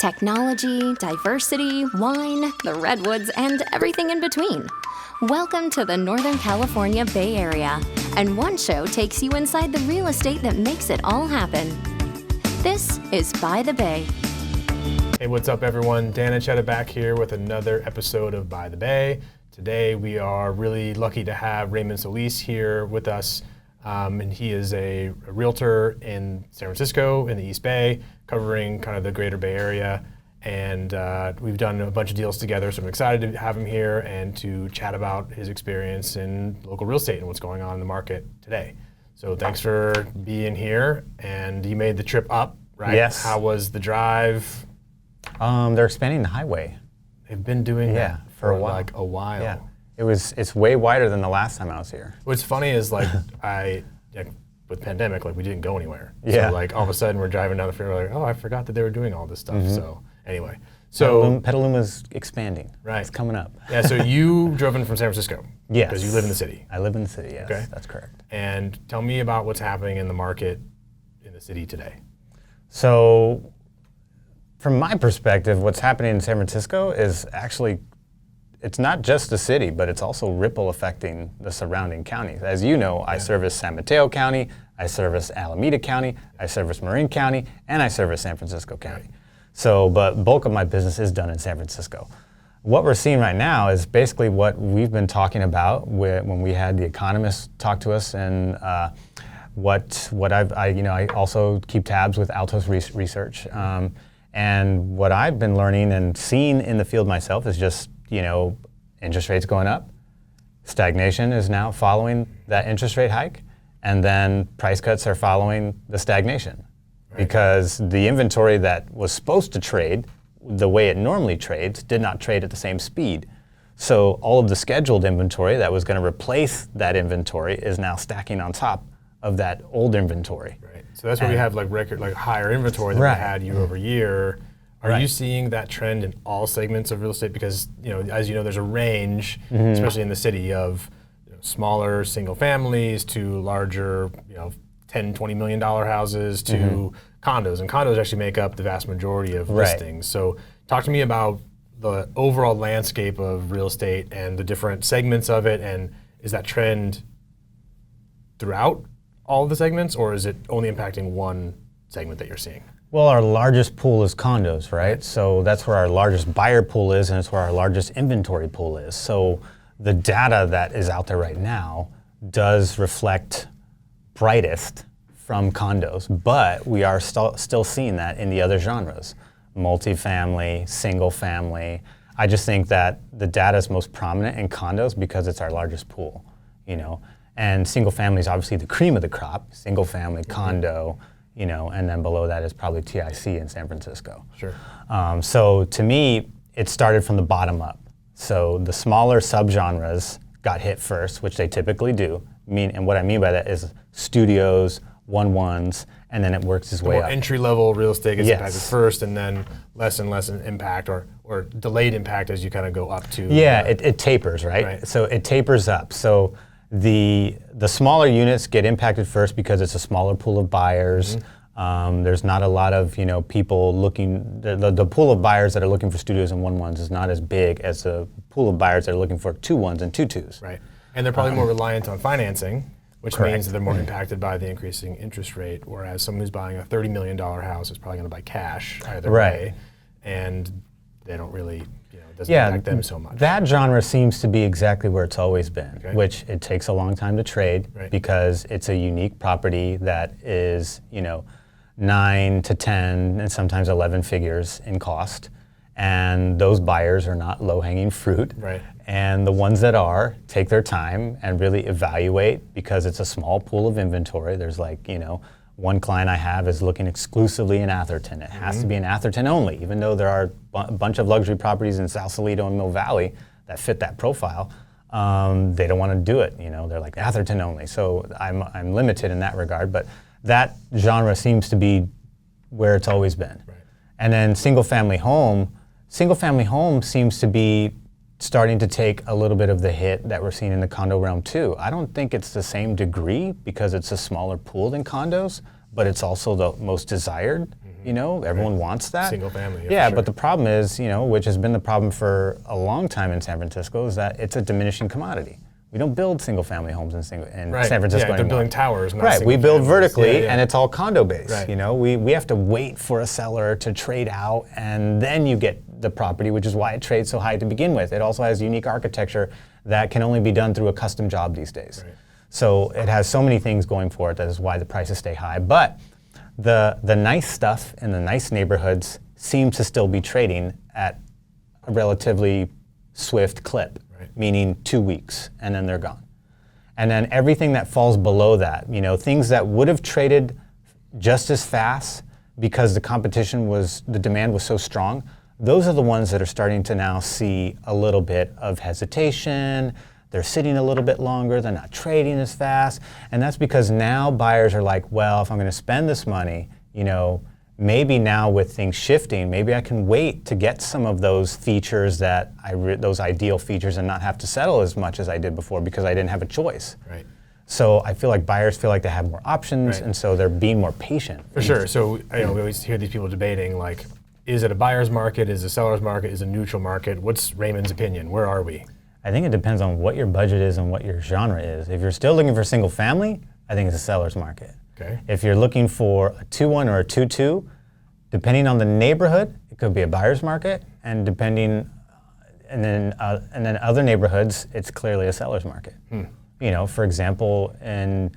Technology, diversity, wine, the redwoods, and everything in between. Welcome to the Northern California Bay Area, and one show takes you inside the real estate that makes it all happen. This is By the Bay. Hey, what's up everyone? Dan Ancheta back here with another episode of By the Bay. Today we are really lucky to have Raymond Solis here with us. And he is a realtor in San Francisco in the East Bay, covering kind of the greater Bay Area. And we've done a bunch of deals together, so I'm excited to have him here and to chat about his experience in local real estate and what's going on in the market today. So thanks for being here. And you made the trip up, right? Yes. How was the drive? They're expanding the highway. They've been doing that for a while. Like a while. Yeah. It's way wider than the last time I was here. What's funny is with pandemic, we didn't go anywhere. Yeah. So all of a sudden we're driving down the freeway, oh, I forgot that they were doing all this stuff. So anyway, so Petaluma's expanding. Right. It's coming up. Yeah. So you drove in from San Francisco. Yes. Because you live in the city. I live in the city. Yes. Okay. That's correct. And tell me about what's happening in the market in the city today. So, from my perspective, what's happening in San Francisco is actually. It's not just the city, but it's also ripple affecting the surrounding counties. As you know, I service San Mateo County, I service Alameda County, I service Marin County, and I service San Francisco County. So, but bulk of my business is done in San Francisco. What we're seeing right now is basically what we've been talking about when we had the economists talk to us, and I also keep tabs with Altos Research. And what I've been learning and seeing in the field myself is just interest rates going up. Stagnation is now following that interest rate hike, and then price cuts are following the stagnation. Right. Because the inventory that was supposed to trade the way it normally trades did not trade at the same speed. So all of the scheduled inventory that was going to replace that inventory is now stacking on top of that old inventory. Right. So that's why we have record higher inventory than we had year over year. Are you seeing that trend in all segments of real estate? Because as you know, there's a range, especially in the city, of smaller single families to larger, $10, $20 million houses to condos, and condos actually make up the vast majority of listings. So talk to me about the overall landscape of real estate and the different segments of it, and is that trend throughout all of the segments, or is it only impacting one segment that you're seeing? Well, our largest pool is condos, right? So that's where our largest buyer pool is, and it's where our largest inventory pool is. So the data that is out there right now does reflect brightest from condos, but we are still seeing that in the other genres, multifamily, single family. I just think that the data is most prominent in condos because it's our largest pool, and single family is obviously the cream of the crop, single family, condo, and then below that is probably TIC in San Francisco. Sure. So to me, it started from the bottom up. So the smaller subgenres got hit first, which they typically do. And what I mean by that is studios, 1-1s, and then it works its way up. Entry-level real estate gets impacted first, and then less and less impact or delayed impact as you kind of go up to. Yeah, it tapers, right? So it tapers up. So the smaller units get impacted first because it's a smaller pool of buyers. There's not a lot of people looking. The pool of buyers that are looking for studios and 1-1s is not as big as the pool of buyers that are looking for 2-1s and 2-2s. Right, and they're probably more reliant on financing, which means that they're more impacted by the increasing interest rate. Whereas someone who's buying a $30 million house is probably going to buy cash either way, and they don't really. Doesn't impact them so much. That genre seems to be exactly where it's always been, which it takes a long time to trade because it's a unique property that is, 9 to 10 and sometimes 11 figures in cost. And those buyers are not low-hanging fruit. Right. And the ones that are take their time and really evaluate because it's a small pool of inventory. There's one client I have is looking exclusively in Atherton. It has to be in Atherton only, even though there are a bunch of luxury properties in Sausalito and Mill Valley that fit that profile. They don't want to do it. They're like Atherton only. So I'm limited in that regard, but that genre seems to be where it's always been. Right. And then single family home seems to be starting to take a little bit of the hit that we're seeing in the condo realm too. I don't think it's the same degree because it's a smaller pool than condos, but it's also the most desired. You know, everyone wants that. Single family. Yeah, sure. but the problem is, you know, which has been the problem for a long time in San Francisco, is that it's a diminishing commodity. We don't build single family homes in San Francisco Yeah, they're anymore. building towers, not Right, we single build families. vertically and it's all condo based. Right. You know, we have to wait for a seller to trade out and then you get the property, which is why it trades so high to begin with. It also has unique architecture that can only be done through a custom job these days. Right. So it has so many things going for it, that is why the prices stay high. But the nice stuff in the nice neighborhoods seems to still be trading at a relatively swift clip, meaning 2 weeks, and then they're gone. And then everything that falls below that, you know, things that would have traded just as fast because the demand was so strong, those are the ones that are starting to now see a little bit of hesitation. They're sitting a little bit longer, they're not trading as fast. And that's because now buyers are like, well, if I'm gonna spend this money, you know, maybe now with things shifting, maybe I can wait to get some of those features those ideal features and not have to settle as much as I did before because I didn't have a choice. Right. So I feel like buyers feel like they have more options, and so they're being more patient. For sure. So we always hear these people debating, like, is it a buyer's market? Is it a seller's market? Is it a neutral market? What's Raymond's opinion? Where are we? I think it depends on what your budget is and what your genre is. If you're still looking for single family, I think it's a seller's market. Okay. If you're looking for a 2-1 or a 2-2, depending on the neighborhood, it could be a buyer's market, and and then other neighborhoods, it's clearly a seller's market. You know, for example, in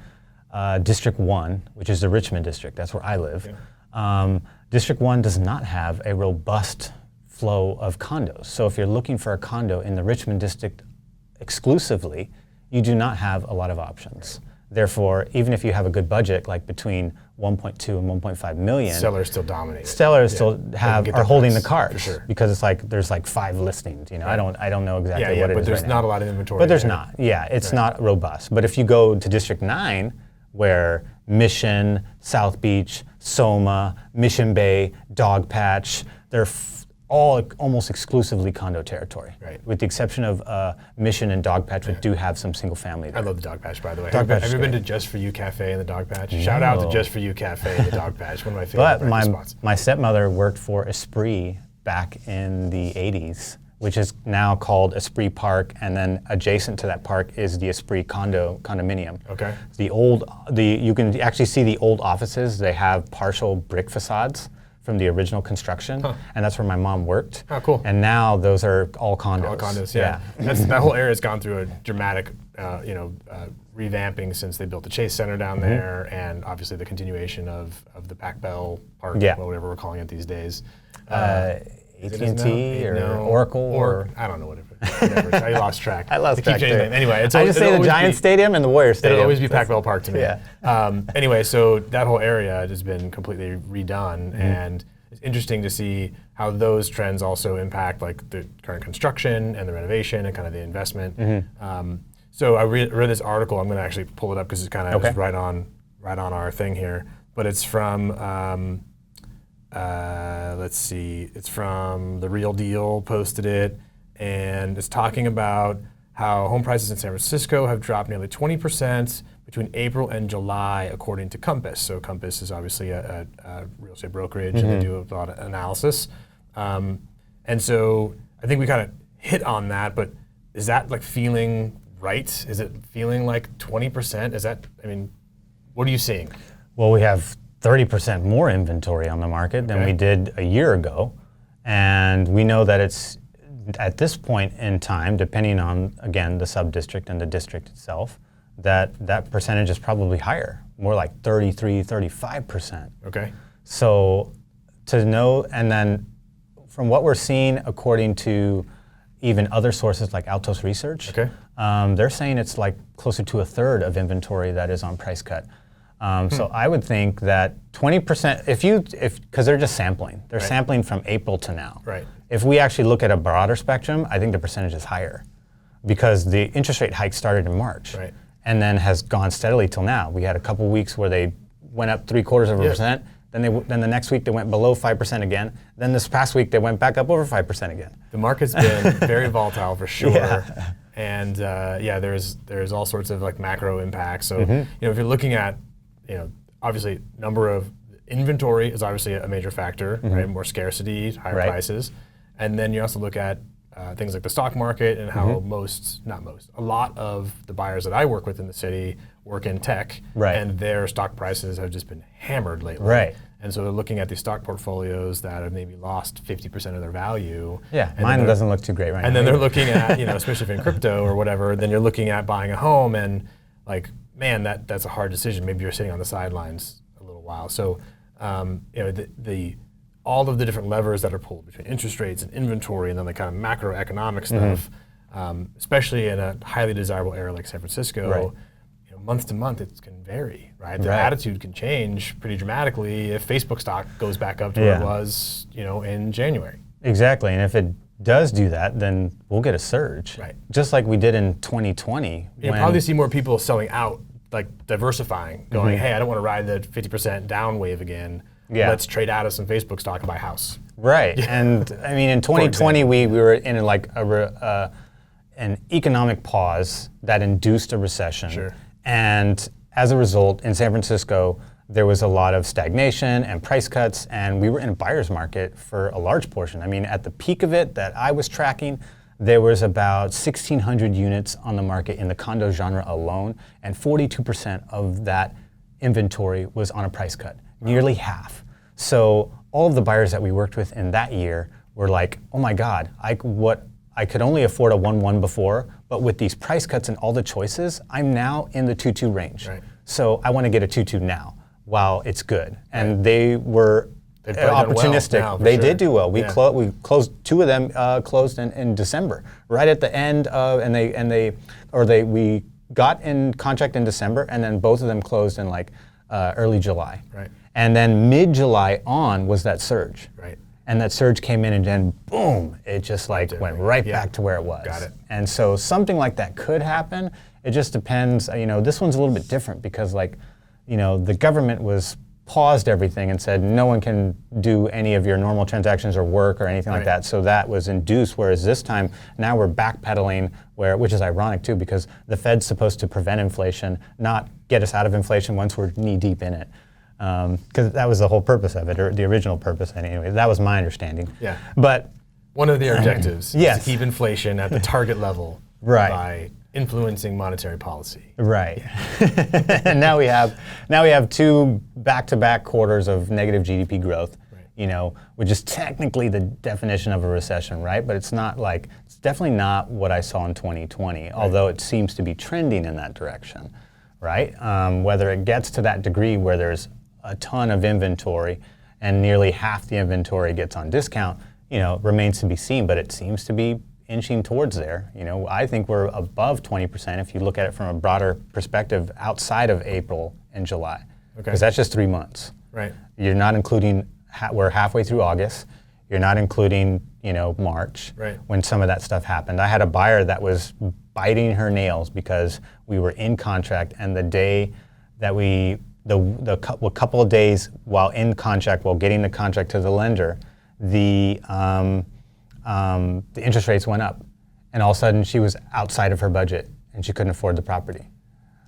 District 1, which is the Richmond district, that's where I live. Yeah. District 1 does not have a robust flow of condos. So if you're looking for a condo in the Richmond district exclusively, you do not have a lot of options. Therefore, even if you have a good budget, like between 1.2 and 1.5 million, sellers still dominate. Sellers still are holding the cards, for sure. Because it's like there's like 5 listings. You know, Right. I don't know exactly what it is. But there's right not now. a lot of inventory. But there's there. not. Yeah, it's not robust. But if you go to District 9, where Mission, South Beach, Soma, Mission Bay, Dogpatch, they're all almost exclusively condo territory. Right. With the exception of Mission and Dogpatch, which do have some single family there. I love the Dogpatch, by the way. Dogpatch Have you been to Just For You Cafe in the Dogpatch? Shout out to Just For You Cafe in the Dogpatch, one of my favorite breakfast spots. My stepmother worked for Esprit back in the 80s, which is now called Esprit Park, and then adjacent to that park is the Esprit condominium. Okay. You can actually see the old offices. They have partial brick facades from the original construction, and that's where my mom worked. Oh, cool. And now those are all condos. All condos, yeah. That whole area has gone through a dramatic, revamping since they built the Chase Center down there, and obviously the continuation of the Pac Bell Park, or whatever we're calling it these days. AT&T or Oracle or I don't know whatever. I lost track. I lost track too. Anyway, I just say the Giants Stadium and the Warriors Stadium. It'll always be Pac Bell Park to me. Yeah. Anyway, so that whole area has been completely redone, and it's interesting to see how those trends also impact like the current construction and the renovation and kind of the investment. So I read this article. I'm going to actually pull it up because it's kind of right on our thing here. But it's from let's see. It's from The Real Deal. Posted it, and it's talking about how home prices in San Francisco have dropped nearly 20% between April and July, according to Compass. So Compass is obviously a real estate brokerage, and they do a lot of analysis. And so I think we kind of hit on that, but is that like feeling right? Is it feeling like 20%? Is that, what are you seeing? Well, we have 30% more inventory on the market than we did a year ago. And we know that it's, at this point in time, depending on, again, the sub-district and the district itself, that percentage is probably higher, more like 33, 35%. Okay. So to know, and then from what we're seeing, according to even other sources like Altos Research, they're saying it's like closer to a third of inventory that is on price cut. So I would think that 20%, because they're just sampling. They're sampling from April to now. Right. If we actually look at a broader spectrum, I think the percentage is higher because the interest rate hike started in March and then has gone steadily till now. We had a couple weeks where they went up 0.75%. Then the next week they went below 5% again. Then this past week they went back up over 5% again. The market's been very volatile for sure. And there's all sorts of like macro impacts. So if you're looking at, obviously number of inventory is obviously a major factor, right? More scarcity, higher prices. And then you also look at things like the stock market and how a lot of the buyers that I work with in the city work in tech, and their stock prices have just been hammered lately. Right. And so they're looking at these stock portfolios that have maybe lost 50% of their value. Yeah, mine doesn't look too great right now. And then they're looking at, especially if in crypto or whatever, then you're looking at buying a home and like, man, that's a hard decision. Maybe you're sitting on the sidelines a little while. So, all of the different levers that are pulled between interest rates and inventory and then the kind of macroeconomic stuff, especially in a highly desirable area like San Francisco, month to month it can vary, right? The attitude can change pretty dramatically if Facebook stock goes back up to where it was, in January. Exactly, and if it does do that, then we'll get a surge. Right. Just like we did in 2020. You'll probably see more people selling out, like diversifying, going, hey, I don't want to ride the 50% down wave again. Yeah. Let's trade out of some Facebook stock and buy a house. Right, and I mean in 2020 we were in like an economic pause that induced a recession. Sure. And as a result, in San Francisco, there was a lot of stagnation and price cuts, and we were in a buyer's market for a large portion. I mean, at the peak of it that I was tracking, there was about 1,600 units on the market in the condo genre alone, and 42% of that inventory was on a price cut, nearly half. So all of the buyers that we worked with in that year were like, oh my God, I could only afford a 1.1 before, but with these price cuts and all the choices, I'm now in the 2.2 range. Right. So I want to get a 2.2 now while it's good. And they were opportunistic. Well now, they sure. did do well. We closed two of them closed in December, right at the end of, we got in contract in December, and then both of them closed in like early July. Right. And then mid-July on was that surge. Right. And that surge came in, and then boom, it just like went right back to where it was. Got it. And so something like that could happen. It just depends. This one's a little bit different because the government was paused everything and said no one can do any of your normal transactions or work or anything like that. So that was induced. Whereas this time, now we're backpedaling, which is ironic too, because the Fed's supposed to prevent inflation, not get us out of inflation once we're knee deep in it. Because that was the whole purpose of it, or the original purpose anyway. That was my understanding. Yeah. But one of the objectives is yes. to keep inflation at the target level by influencing monetary policy. Right. And now we have two back-to-back quarters of negative GDP growth. Which is technically the definition of a recession, right? But it's definitely not what I saw in 2020, although it seems to be trending in that direction, right? Whether it gets to that degree where there's a ton of inventory and nearly half the inventory gets on discount, remains to be seen, but it seems to be inching towards there. I think we're above 20% if you look at it from a broader perspective outside of April and July, because that's just 3 months. Right. You're not including, we're halfway through August. You're not including, March, when some of that stuff happened. I had a buyer that was biting her nails because we were in contract, and the day that the couple of days while in contract, while getting the contract to the lender, the interest rates went up, and all of a sudden she was outside of her budget and she couldn't afford the property,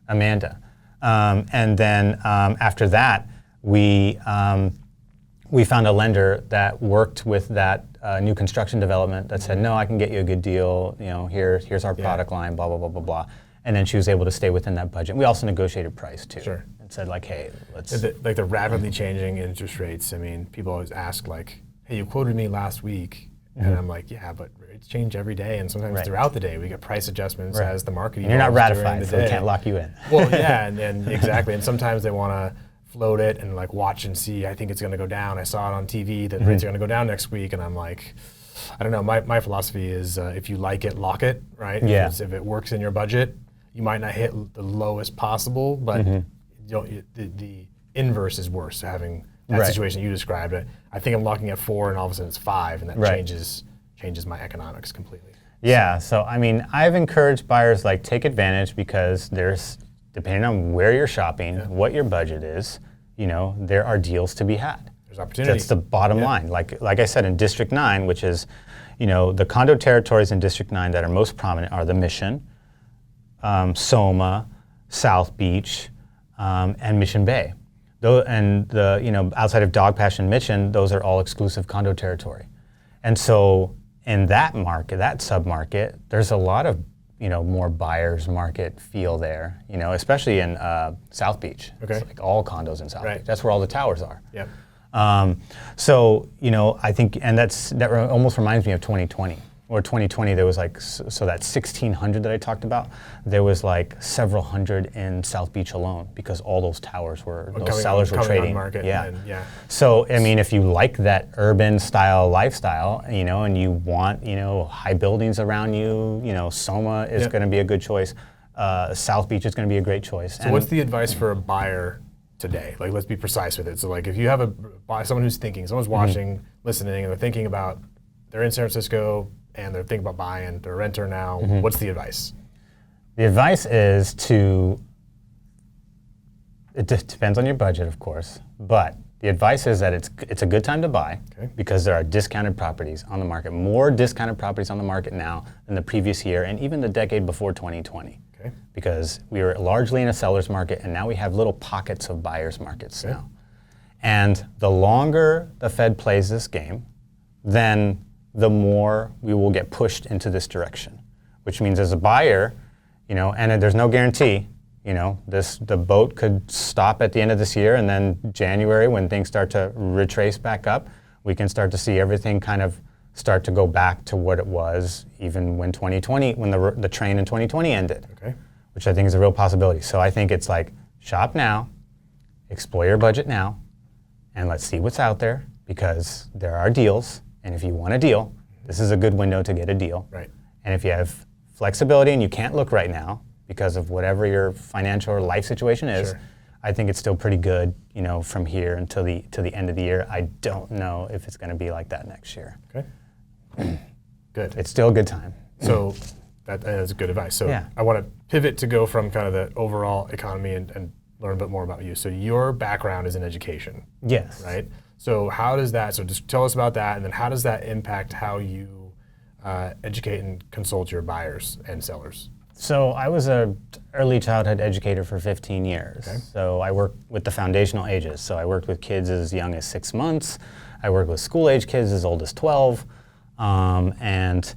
Amanda. And then after that, we found a lender that worked with that new construction development that said, no, I can get you a good deal. Here's our product line, blah blah blah blah blah. And then she was able to stay within that budget. We also negotiated price too. Sure. And said hey, let's. The rapidly changing interest rates. I mean, people always ask hey, you quoted me last week, and I'm like, yeah, but rates change every day, and sometimes throughout the day we get price adjustments as the market evolves. And you're not ratified, during the so day. we can't lock you in. Well, yeah, and exactly, and sometimes they want to float it and watch and see. I think it's going to go down. I saw it on TV that rates are going to go down next week, and I'm like, I don't know. My philosophy is if you like it, lock it, right? Yeah. If it works in your budget, you might not hit the lowest possible, but the inverse is worse. Having that situation you described, I think I'm locking at 4, and all of a sudden it's 5, and that changes my economics completely. Yeah. So I've encouraged buyers take advantage, because there's, depending on where you're shopping, what your budget is, there are deals to be had. There's opportunity. That's the bottom line. Like I said, in District 9, which is, the condo territories in District 9 that are most prominent are the Mission, Soma, South Beach, and Mission Bay. And outside of Dogpatch and Mission, those are all exclusive condo territory. And so in that market, that sub-market, there's a lot of more buyer's market feel there, especially in South Beach. Okay. It's like all condos in South Right. Beach. That's where all the towers are. Yep. So, I think, and that almost reminds me of 2020. Or 2020, there was like, so that 1,600 that I talked about, there was like several hundred in South Beach alone because all those towers were, those sellers were trading. On market. Yeah. Yeah. So, I mean, if you like that urban style lifestyle, and you want, high buildings around you, Soma is going to be a good choice. South Beach is going to be a great choice. So what's the advice for a buyer today? Like, let's be precise with it. So like if you have someone who's thinking, someone's watching, listening, and they're thinking about, they're in San Francisco, and they're thinking about buying, they're a renter now, what's the advice? The advice is it depends on your budget, of course, but the advice is that it's a good time to buy because there are discounted properties on the market, more discounted properties on the market now than the previous year and even the decade before 2020. Okay. Because we were largely in a seller's market and now we have little pockets of buyer's markets now. And the longer the Fed plays this game, then the more we will get pushed into this direction, which means as a buyer, and there's no guarantee, the boat could stop at the end of this year, and then January, when things start to retrace back up, we can start to see everything kind of start to go back to what it was even when the train in 2020 ended, which I think is a real possibility. So I think it's like shop now, explore your budget now, and let's see what's out there because there are deals. And if you want a deal, this is a good window to get a deal. Right. And if you have flexibility and you can't look right now because of whatever your financial or life situation is, I think it's still pretty good, from here until the end of the year. I don't know if it's going to be like that next year. Okay. Good. It's still a good time. So that is good advice. So I want to pivot to go from kind of the overall economy and learn a bit more about you. So your background is in education. Yes. Right? So how does that, so just tell us about that, and then how does that impact how you educate and consult your buyers and sellers? So I was an early childhood educator for 15 years. Okay. So I worked with the foundational ages. So I worked with kids as young as 6 months. I worked with school age kids as old as 12. And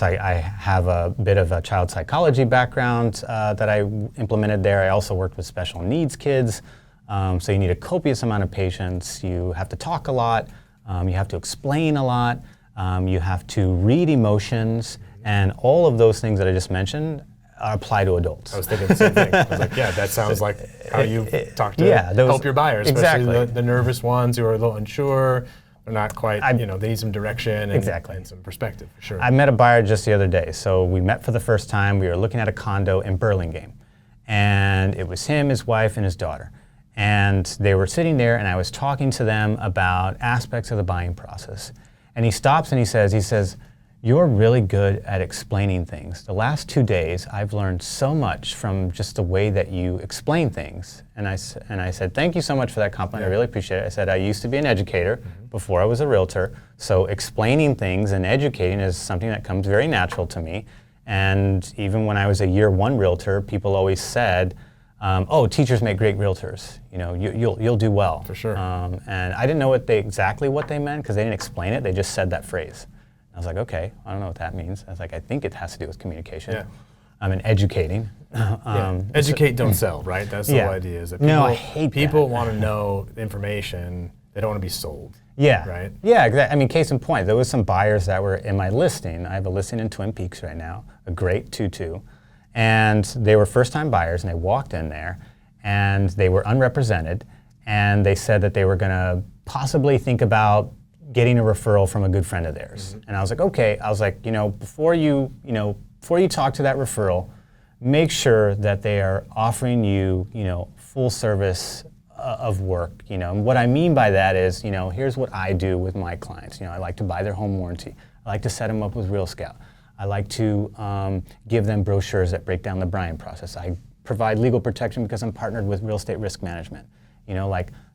I have a bit of a child psychology background that I implemented there. I also worked with special needs kids. So you need a copious amount of patience. You have to talk a lot. You have to explain a lot. You have to read emotions. And all of those things that I just mentioned apply to adults. I was thinking the same thing. I was like, yeah, that sounds like how you talk to help your buyers, especially the nervous ones who are a little unsure. They're not quite, they need some direction and some perspective, for sure. I met a buyer just the other day. So we met for the first time. We were looking at a condo in Burlingame. And it was him, his wife, and his daughter. And they were sitting there, and I was talking to them about aspects of the buying process. And he stops and he says, "You're really good at explaining things. The last 2 days, I've learned so much from just the way that you explain things." And I said, "Thank you so much for that compliment. I really appreciate it." I said, "I used to be an educator before I was a realtor, so explaining things and educating is something that comes very natural to me. And even when I was a year one realtor, people always said, oh, teachers make great realtors. You'll do well." For sure. And I didn't know exactly what they meant because they didn't explain it. They just said that phrase. I was like, okay, I don't know what that means. I was like, I think it has to do with communication. Yeah. And educating. Educate, don't sell, right? That's the whole idea. Is that I hate people want to know information. They don't want to be sold. Yeah. Right? Yeah, exactly. I mean, case in point, there was some buyers that were in my listing. I have a listing in Twin Peaks right now, a great 2-2. And they were first-time buyers, and they walked in there, and they were unrepresented, and they said that they were going to possibly think about getting a referral from a good friend of theirs. And I was like, okay. I was like, before you talk to that referral, make sure that they are offering you, full service of work. And what I mean by that is, here's what I do with my clients. I like to buy their home warranty. I like to set them up with Real Scout. I like to give them brochures that break down the buying process. I provide legal protection because I'm partnered with Real Estate Risk Management.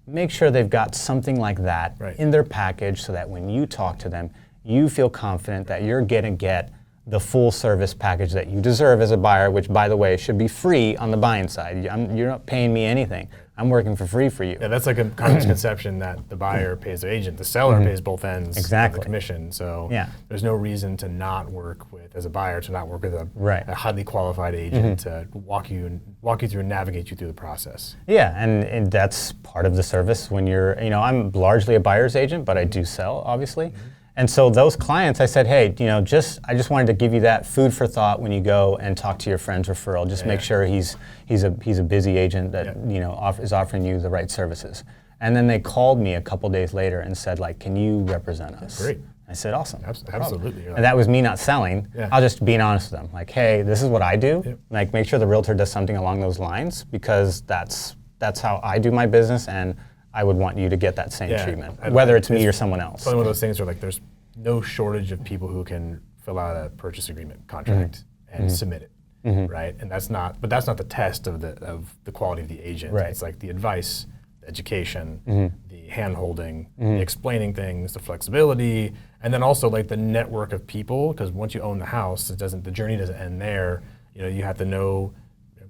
Make sure they've got something like that in their package so that when you talk to them, you feel confident that you're going to get the full service package that you deserve as a buyer, which, by the way, should be free on the buying side. You're not paying me anything. I'm working for free for you. Yeah, that's like a common misconception that the buyer pays their agent. The seller pays both ends of the commission. So there's no reason to not work with, as a buyer, to not work with a highly qualified agent to walk you through and navigate you through the process. Yeah, and that's part of the service when you're, I'm largely a buyer's agent, but I do sell, obviously. And so those clients, I said, hey, I just wanted to give you that food for thought when you go and talk to your friend's referral. Just make sure he's a busy agent that is offering you the right services. And then they called me a couple days later and said, like, can you represent us? Great. I said, awesome. Absolutely. And that was me not selling. I was just being honest with them. Like, hey, this is what I do. Like, make sure the realtor does something along those lines, because that's how I do my business, and I would want you to get that same treatment, whether it's me or someone else. It's one of those things where, like, there's no shortage of people who can fill out a purchase agreement contract and submit it, right? And that's not the test of the quality of the agent. Right. It's like the advice, the education, the hand-holding, the explaining things, the flexibility, and then also like the network of people. Because once you own the house, the journey doesn't end there. You have to know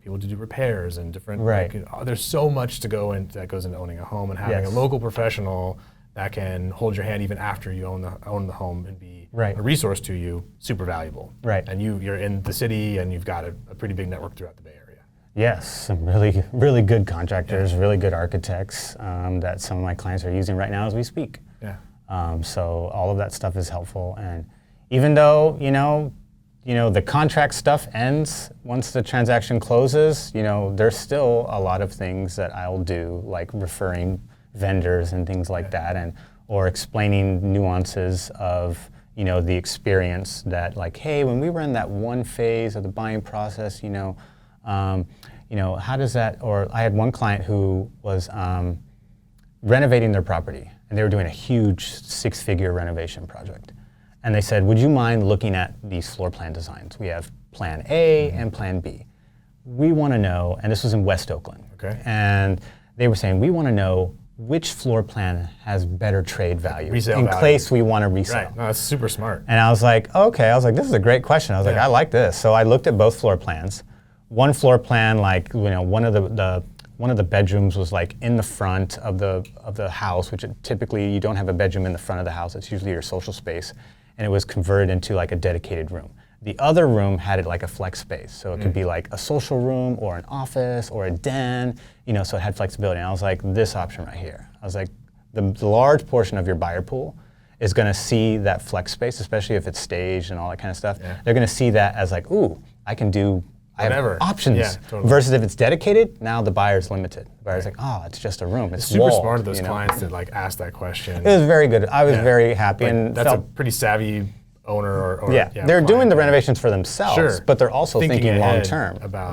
people to do repairs and different. Right. There's so much that goes into owning a home, and having a local professional that can hold your hand even after you own the home and be a resource to you, super valuable. Right. And you're in the city, and you've got a pretty big network throughout the Bay Area. Yes, some really, really good contractors, really good architects that some of my clients are using right now as we speak. Yeah. So all of that stuff is helpful. And even though, the contract stuff ends once the transaction closes, there's still a lot of things that I'll do, like referring vendors and things like that, or explaining nuances of the experience, that like, hey, when we were in that one phase of the buying process, how does that? Or I had one client who was renovating their property, and they were doing a huge 6-figure renovation project, and they said, would you mind looking at these floor plan designs? We have Plan A and Plan B. We want to know, and this was in West Oakland, and they were saying, we want to know which floor plan has better trade value resale in value. Case we want to resell. Right. No, that's super smart. And I was like, okay. I was like, this is a great question. I was like, I like this. So I looked at both floor plans. One floor plan, like one of the bedrooms was like in the front of the house, which typically you don't have a bedroom in the front of the house. It's usually your social space, and it was converted into like a dedicated room. The other room had it like a flex space, so it could be like a social room or an office or a den, so it had flexibility. And I was like, this option right here. I was like, the large portion of your buyer pool is going to see that flex space, especially if it's staged and all that kind of stuff. Yeah. They're going to see that as like, ooh, I have options. Yeah, totally. Versus if it's dedicated, now the buyer's limited. The buyer's like, oh, it's just a room. It's super walled, smart of those clients that like ask that question. It was very good. I was very happy, and that's a pretty savvy owner or they're doing the renovations for themselves, but they're also thinking long term about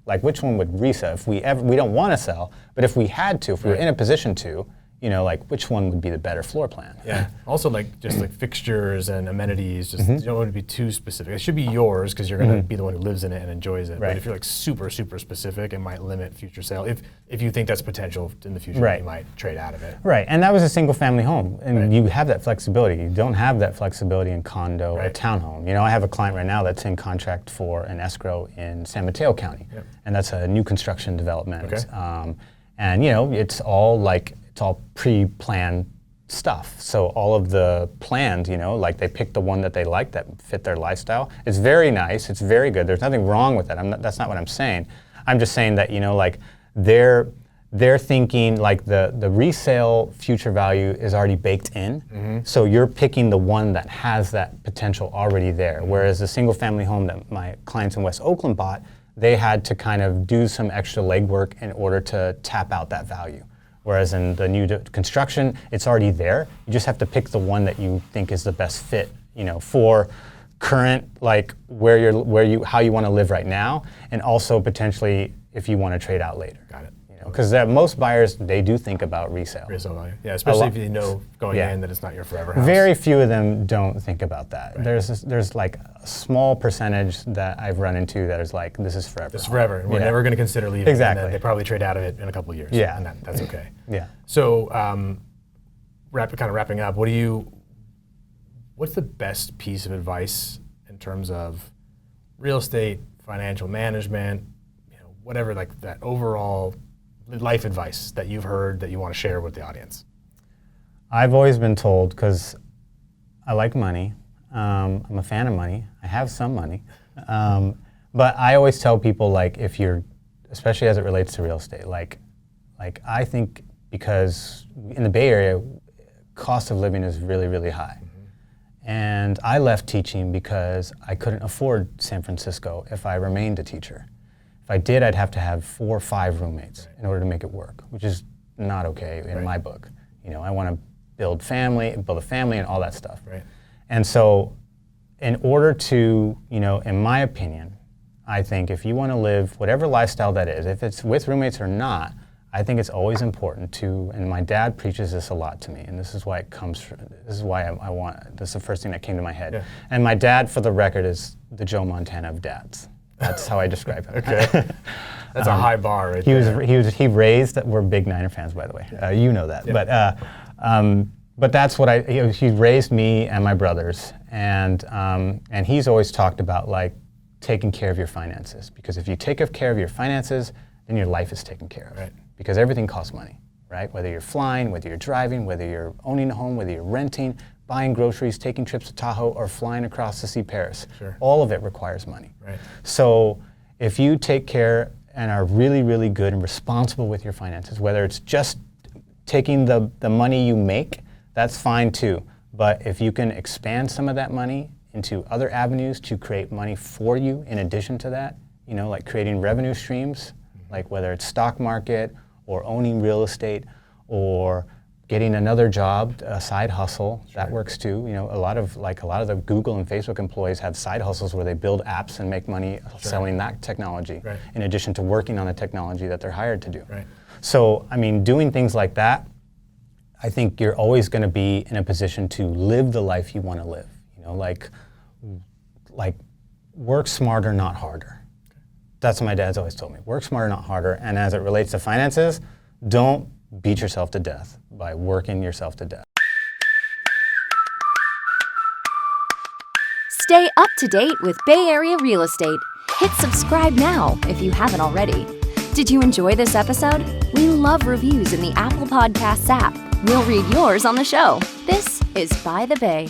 like which one would resell if we don't want to sell, but if we had to, if we were in a position to, like which one would be the better floor plan. Yeah. Also, like just like fixtures and amenities, just you don't want to be too specific. It should be yours because you're going to be the one who lives in it and enjoys it. Right. But if you're like super, super specific, it might limit future sale. If you think that's potential in the future, you might trade out of it. Right. And that was a single family home, and you have that flexibility. You don't have that flexibility in condo or townhome. I have a client right now that's in contract for an escrow in San Mateo County, and that's a new construction development. Okay. And it's all pre-planned stuff. So all of the plans, like they picked the one that they like that fit their lifestyle. It's very nice. It's very good. There's nothing wrong with that. That's not what I'm saying. I'm just saying that like they're thinking like the resale future value is already baked in. Mm-hmm. So you're picking the one that has that potential already there. Mm-hmm. Whereas the single family home that my clients in West Oakland bought, they had to kind of do some extra legwork in order to tap out that value. Whereas in the new construction, it's already there. You just have to pick the one that you think is the best fit, for current, like how you want to live right now, and also potentially if you want to trade out later. Got it. Because most buyers, they do think about resale. Resale value. Yeah, especially if you know going in that it's not your forever house. Very few of them don't think about that. Right. There's like a small percentage that I've run into that is like, this is forever. It's forever. We're never going to consider leaving. Exactly. And then they probably trade out of it in a couple of years. Yeah. And that's okay. Yeah. So, wrapping up, what's the best piece of advice in terms of real estate, financial management, whatever, like that overall life advice that you've heard that you want to share with the audience? I've always been told, because I like money, I'm a fan of money, I have some money, but I always tell people, like, if you're, especially as it relates to real estate, like I think because in the Bay Area, cost of living is really, really high. And I left teaching because I couldn't afford San Francisco if I remained a teacher. If I did, I'd have to have 4 or 5 roommates in order to make it work, which is not okay in my book. You know, I want to build a family and all that stuff. Right. And so in order to, you know, in my opinion, I think if you want to live whatever lifestyle that is, if it's with roommates or not, I think it's always important to, and my dad preaches this a lot to me, and this is why it comes from, this is why I want, this is the first thing that came to my head. Yeah. And my dad, for the record, is the Joe Montana of dads. That's how I describe him. Okay. That's a high bar right there. He raised, we're big Niner fans, by the way. You know that. Yeah. But that's what he raised me and my brothers, and he's always talked about, like, taking care of your finances, because if you take care of your finances, then your life is taken care of. Right. Because everything costs money, right? Whether you're flying, whether you're driving, whether you're owning a home, whether you're renting, buying groceries, taking trips to Tahoe, or flying across to see Paris. Sure. All of it requires money. Right. So if you take care and are really, really good and responsible with your finances, whether it's just taking the money you make, that's fine too. But if you can expand some of that money into other avenues to create money for you in addition to that, you know, like creating revenue streams, like whether it's stock market or owning real estate or getting another job, a side hustle, that works too. You know, a lot of the Google and Facebook employees have side hustles where they build apps and make money selling that technology, in addition to working on the technology that they're hired to do. Right. So, I mean, doing things like that, I think you're always going to be in a position to live the life you want to live. You know, like work smarter, not harder. That's what my dad's always told me. Work smarter, not harder. And as it relates to finances, don't beat yourself to death by working yourself to death. Stay up to date with Bay Area real estate. Hit subscribe now if you haven't already. Did you enjoy this episode? We love reviews in the Apple Podcasts app. We'll read yours on the show. This is By the Bay.